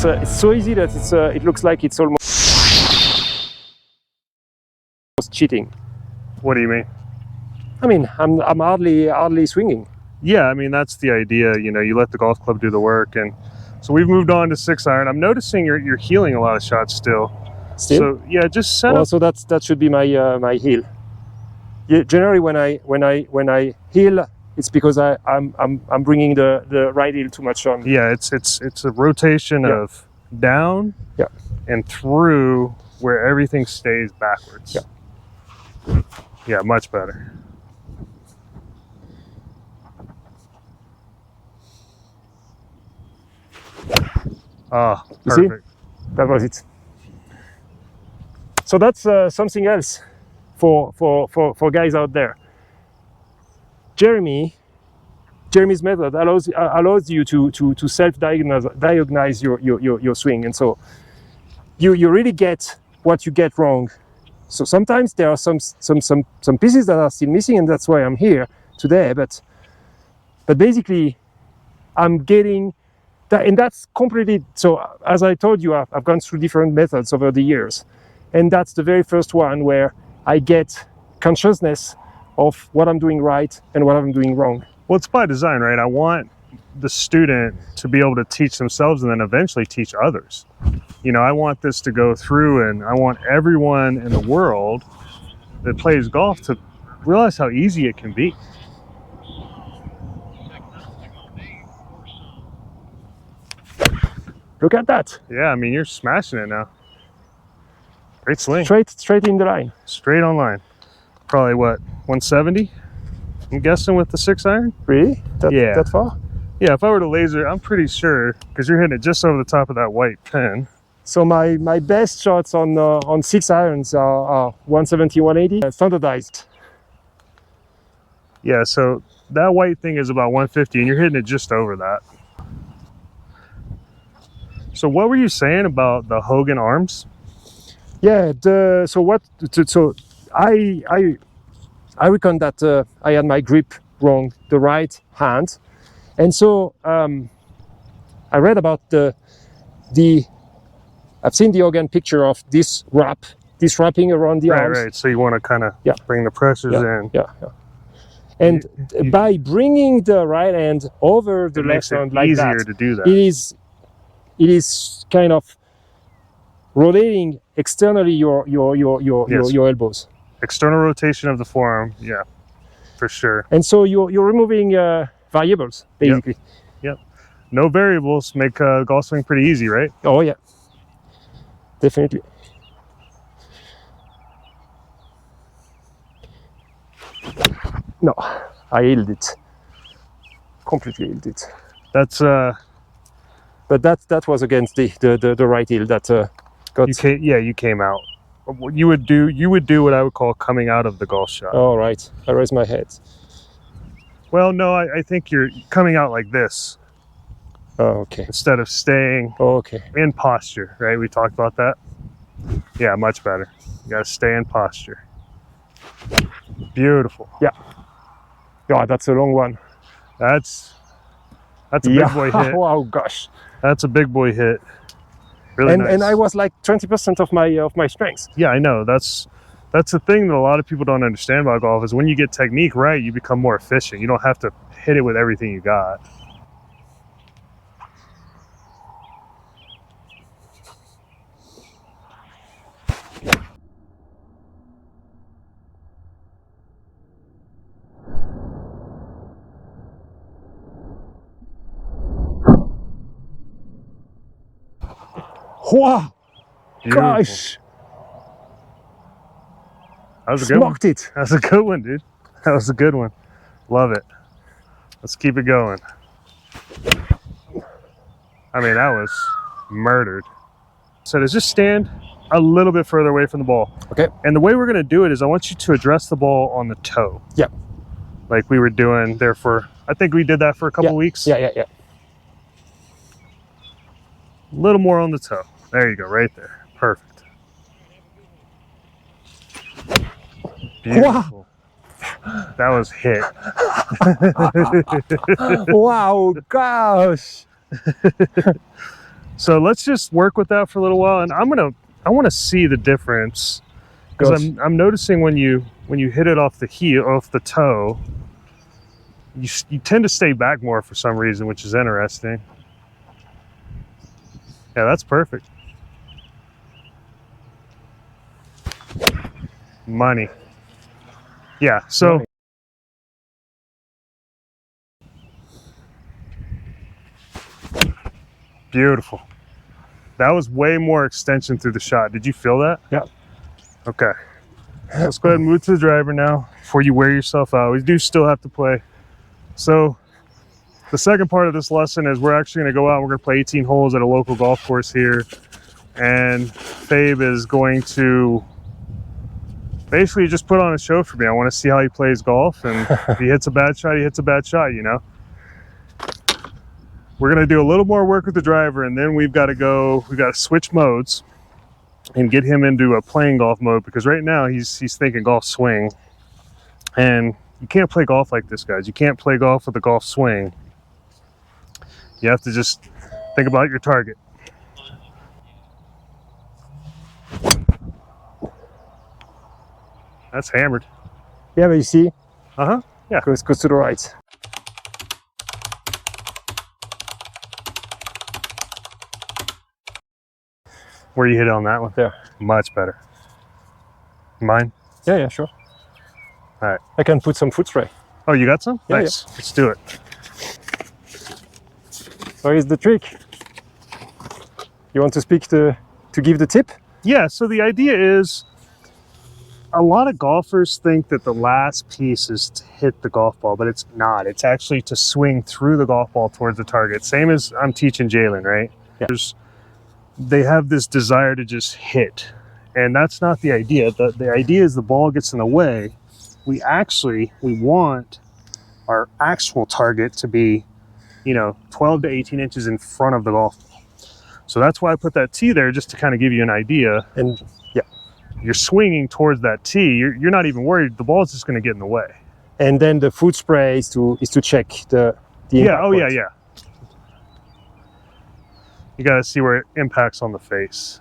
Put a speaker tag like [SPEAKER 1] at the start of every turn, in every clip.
[SPEAKER 1] it's so easy that it looks like it's almost cheating.
[SPEAKER 2] What do you mean?
[SPEAKER 1] I mean, I'm hardly swinging.
[SPEAKER 2] Yeah, I mean, that's the idea. You know, you let the golf club do the work. And so we've moved on to 6-iron. I'm noticing you're healing a lot of shots still. So yeah, just set up.
[SPEAKER 1] So that should be my my heel. Yeah, generally when I heel, it's because I'm bringing the right heel too much on.
[SPEAKER 2] Yeah, it's a rotation of down and through where everything stays backwards. Yeah, much better. Ah, perfect.
[SPEAKER 1] See? That was it. So that's something else for guys out there. Jeremy's method allows you to self-diagnose your swing, and so you really get what you get wrong. So sometimes there are some pieces that are still missing, and that's why I'm here today. But basically, I'm getting that, and that's completely. So as I told you, I've gone through different methods over the years, and that's the very first one where I get consciousness of what I'm doing right and what I'm doing wrong.
[SPEAKER 2] Well, it's by design, right? I want the student to be able to teach themselves and then eventually teach others. You know, I want this to go through, and I want everyone in the world that plays golf to realize how easy it can be.
[SPEAKER 1] Look at that.
[SPEAKER 2] Yeah, I mean, you're smashing it now. Great swing.
[SPEAKER 1] Straight in the line.
[SPEAKER 2] Straight on line. Probably what, 170? I'm guessing with the 6-iron.
[SPEAKER 1] Really? That far?
[SPEAKER 2] Yeah, if I were to laser, I'm pretty sure, because you're hitting it just over the top of that white pin.
[SPEAKER 1] So my best shots on 6-irons are 170, 180, standardized.
[SPEAKER 2] Yeah, so that white thing is about 150, and you're hitting it just over that. So what were you saying about the Hogan arms?
[SPEAKER 1] Yeah, so I reckon that I had my grip wrong, the right hand, and so I read about I've seen the Hogan picture of this wrapping around the arms.
[SPEAKER 2] Right. So you want to kind of bring the pressures in.
[SPEAKER 1] Yeah. And by bringing the right hand over the left hand like that,
[SPEAKER 2] easier to do that.
[SPEAKER 1] It is kind of rotating externally your elbows.
[SPEAKER 2] External rotation of the forearm, yeah, for sure.
[SPEAKER 1] And so you're removing variables, basically.
[SPEAKER 2] Yep. No variables make golf swing pretty easy, right?
[SPEAKER 1] Oh yeah, definitely. No, I held it. Completely held it.
[SPEAKER 2] That's
[SPEAKER 1] but that was against the right heel that got.
[SPEAKER 2] You came out. You would do what I would call coming out of the golf shot.
[SPEAKER 1] Oh right, I raised my head.
[SPEAKER 2] Well, no, I think you're coming out like this.
[SPEAKER 1] Oh, okay.
[SPEAKER 2] Instead of staying in posture, right? We talked about that. Yeah, much better. You gotta stay in posture. Beautiful.
[SPEAKER 1] Yeah. Yeah, that's a long one.
[SPEAKER 2] That's a big boy hit.
[SPEAKER 1] Oh gosh.
[SPEAKER 2] That's a big boy hit. Really nice.
[SPEAKER 1] And I was like 20% of my strength.
[SPEAKER 2] Yeah, I know. That's the thing that a lot of people don't understand about golf is when you get technique right, you become more efficient. You don't have to hit it with everything you got.
[SPEAKER 1] Wow!
[SPEAKER 2] Beautiful.
[SPEAKER 1] Gosh!
[SPEAKER 2] That was a good one.
[SPEAKER 1] Smoked it.
[SPEAKER 2] That was a good one, dude. That was a good one. Love it. Let's keep it going. I mean, that was murdered. So just stand a little bit further away from the ball.
[SPEAKER 1] Okay.
[SPEAKER 2] And the way we're going to do it is I want you to address the ball on the toe.
[SPEAKER 1] Yeah.
[SPEAKER 2] Like we were doing there I think we did that for a couple weeks.
[SPEAKER 1] Yeah.
[SPEAKER 2] A little more on the toe. There you go, right there. Perfect. Beautiful. Wow. That was hit.
[SPEAKER 1] Wow, gosh.
[SPEAKER 2] So let's just work with that for a little while, and I want to see the difference, because I'm noticing when you hit it off the heel, off the toe, you tend to stay back more for some reason, which is interesting. Yeah, that's perfect. Money. Yeah, so
[SPEAKER 1] Money.
[SPEAKER 2] beautiful. That was way more extension through the shot. Did you feel that?
[SPEAKER 1] Yeah.
[SPEAKER 2] Okay. Let's go ahead and move to the driver now before you wear yourself out. We do still have to play. So the second part of this lesson is we're actually going to go out and we're going to play 18 holes at a local golf course here. And Fabe is going to basically just put on a show for me. I want to see how he plays golf. And if he hits a bad shot, he hits a bad shot, you know. We're going to do a little more work with the driver, and then we've got to switch modes and get him into a playing golf mode, because right now he's thinking golf swing. And you can't play golf like this, guys. You can't play golf with a golf swing. You have to just think about your target. That's hammered.
[SPEAKER 1] Yeah, but you see,
[SPEAKER 2] Yeah.
[SPEAKER 1] goes to the right.
[SPEAKER 2] Where you hit it on that one?
[SPEAKER 1] There.
[SPEAKER 2] Much better. Mine?
[SPEAKER 1] Yeah, sure.
[SPEAKER 2] All right.
[SPEAKER 1] I can put some foot spray.
[SPEAKER 2] Oh, you got some?
[SPEAKER 1] Yeah,
[SPEAKER 2] nice. Let's do it.
[SPEAKER 1] So here's the trick. You want to speak to give the tip?
[SPEAKER 2] Yeah, so the idea is, a lot of golfers think that the last piece is to hit the golf ball, but it's not. It's actually to swing through the golf ball towards the target. Same as I'm teaching Jalen, right?
[SPEAKER 1] Yeah.
[SPEAKER 2] They have this desire to just hit, and that's not the idea. The idea is the ball gets in the way. We want our actual target to be, 12 to 18 inches in front of the golf ball. So that's why I put that tee there, just to kind of give you an idea.
[SPEAKER 1] And yeah,
[SPEAKER 2] you're swinging towards that tee. You're not even worried. The ball's just going to get in the way.
[SPEAKER 1] and then the foot spray is to check the
[SPEAKER 2] Yeah.
[SPEAKER 1] impact
[SPEAKER 2] Oh,
[SPEAKER 1] point.
[SPEAKER 2] yeah. You got to see where it impacts on the face.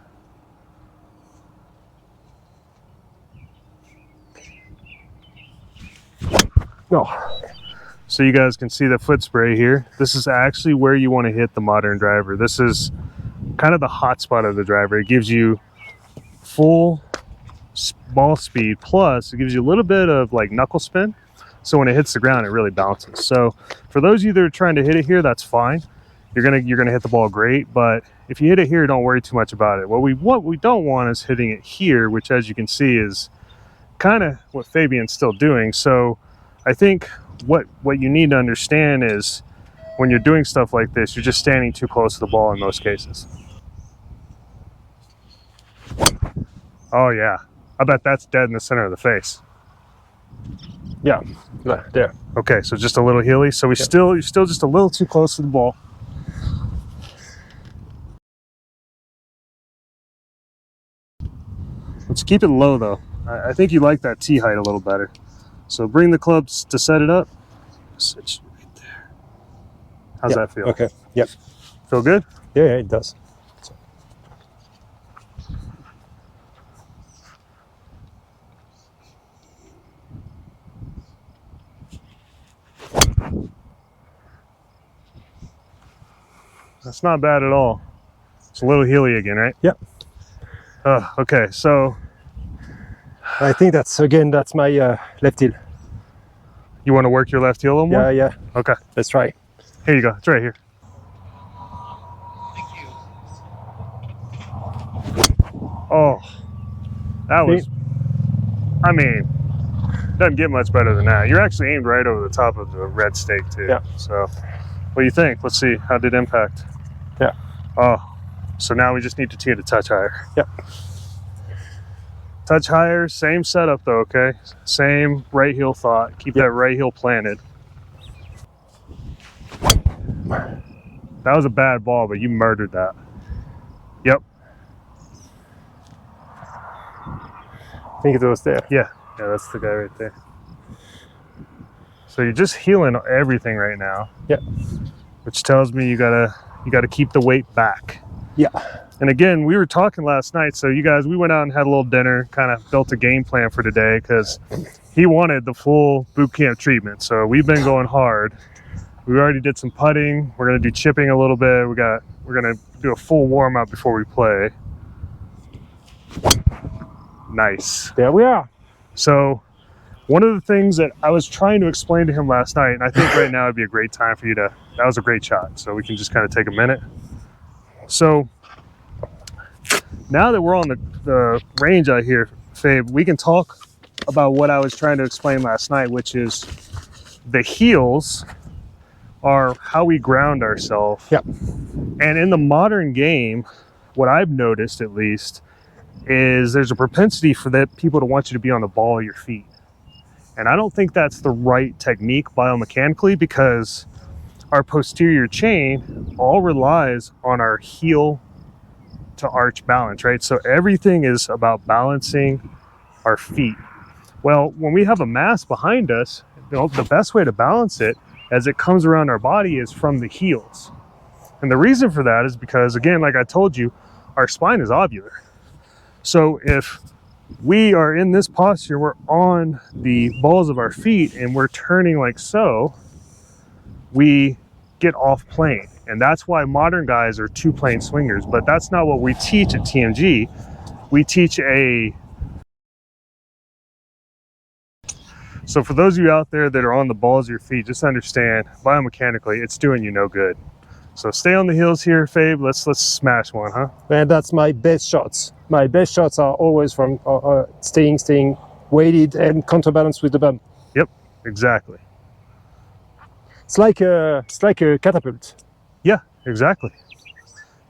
[SPEAKER 1] No.
[SPEAKER 2] So you guys can see the foot spray here. This is actually where you want to hit the modern driver. This is kind of the hot spot of the driver. It gives you full ball speed, plus it gives you a little bit of like knuckle spin. So when it hits the ground, it really bounces. So for those of you that are trying to hit it here, that's fine. You're gonna hit the ball great, but if you hit it here, don't worry too much about it. What we don't want is hitting it here, which, as you can see, is kind of what Fabian's still doing. So I think what you need to understand is, when you're doing stuff like this, you're just standing too close to the ball in most cases. Oh yeah, I bet that's dead in the center of the face.
[SPEAKER 1] Yeah, there.
[SPEAKER 2] Okay, so just a little heely. So you're still just a little too close to the ball. Let's keep it low though. I think you like that tee height a little better. So bring the clubs to set it up. Sit right there. How's that feel?
[SPEAKER 1] Okay. Yep.
[SPEAKER 2] Feel good?
[SPEAKER 1] Yeah, it does.
[SPEAKER 2] That's not bad at all. It's a little heely again, right?
[SPEAKER 1] Yep.
[SPEAKER 2] Okay, so
[SPEAKER 1] I think that's my left heel.
[SPEAKER 2] you want to work your left heel a little more?
[SPEAKER 1] Yeah.
[SPEAKER 2] Okay.
[SPEAKER 1] Let's try.
[SPEAKER 2] Here you go. It's right here. Oh, that was, I mean, doesn't get much better than that. You're actually aimed right over the top of the red stake too.
[SPEAKER 1] Yeah.
[SPEAKER 2] So what do you think? Let's see. How did it impact?
[SPEAKER 1] Yeah.
[SPEAKER 2] Oh, so now we just need to tee it a touch higher.
[SPEAKER 1] Yep.
[SPEAKER 2] Touch higher, same setup though, okay? Same right heel thought. Keep that right heel planted. That was a bad ball, but you murdered that. Yep.
[SPEAKER 1] I think it was there.
[SPEAKER 2] Yeah, that's the guy right there. So you're just healing everything right now.
[SPEAKER 1] Yep.
[SPEAKER 2] Which tells me you gotta keep the weight back.
[SPEAKER 1] Yeah.
[SPEAKER 2] And again, we were talking last night. So you guys, we went out and had a little dinner, kind of built a game plan for today because he wanted the full boot camp treatment. So we've been going hard. We already did some putting. We're gonna do chipping a little bit. We're gonna do a full warm up before we play. Nice.
[SPEAKER 1] There we are.
[SPEAKER 2] So one of the things that I was trying to explain to him last night, and I think right now would be a great time for you to, that was a great shot. So we can just kind of take a minute. So now that we're on the range out here, Fabe, we can talk about what I was trying to explain last night, which is the heels are how we ground ourselves.
[SPEAKER 1] Yep.
[SPEAKER 2] And in the modern game, what I've noticed at least is there's a propensity for that people to want you to be on the ball of your feet. And I don't think that's the right technique biomechanically, because our posterior chain all relies on our heel to arch balance, right? So everything is about balancing our feet. Well, when we have a mass behind us, the best way to balance it as it comes around our body is from the heels. And the reason for that is because, again, like I told you, our spine is ovular. So if we are in this posture, we're on the balls of our feet and we're turning like so, we get off plane. And that's why modern guys are two plane swingers, but that's not what we teach at TMG. We teach so for those of you out there that are on the balls of your feet, just understand biomechanically it's doing you no good. So stay on the heels here, Fabe. Let's smash one, huh?
[SPEAKER 1] And that's my best shots. My best shots are always from staying weighted and counterbalanced with the bump.
[SPEAKER 2] Yep, exactly.
[SPEAKER 1] It's like a catapult.
[SPEAKER 2] Yeah, exactly.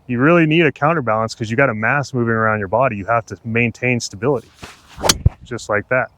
[SPEAKER 2] You really need a counterbalance because you got a mass moving around your body. You have to maintain stability, just like that.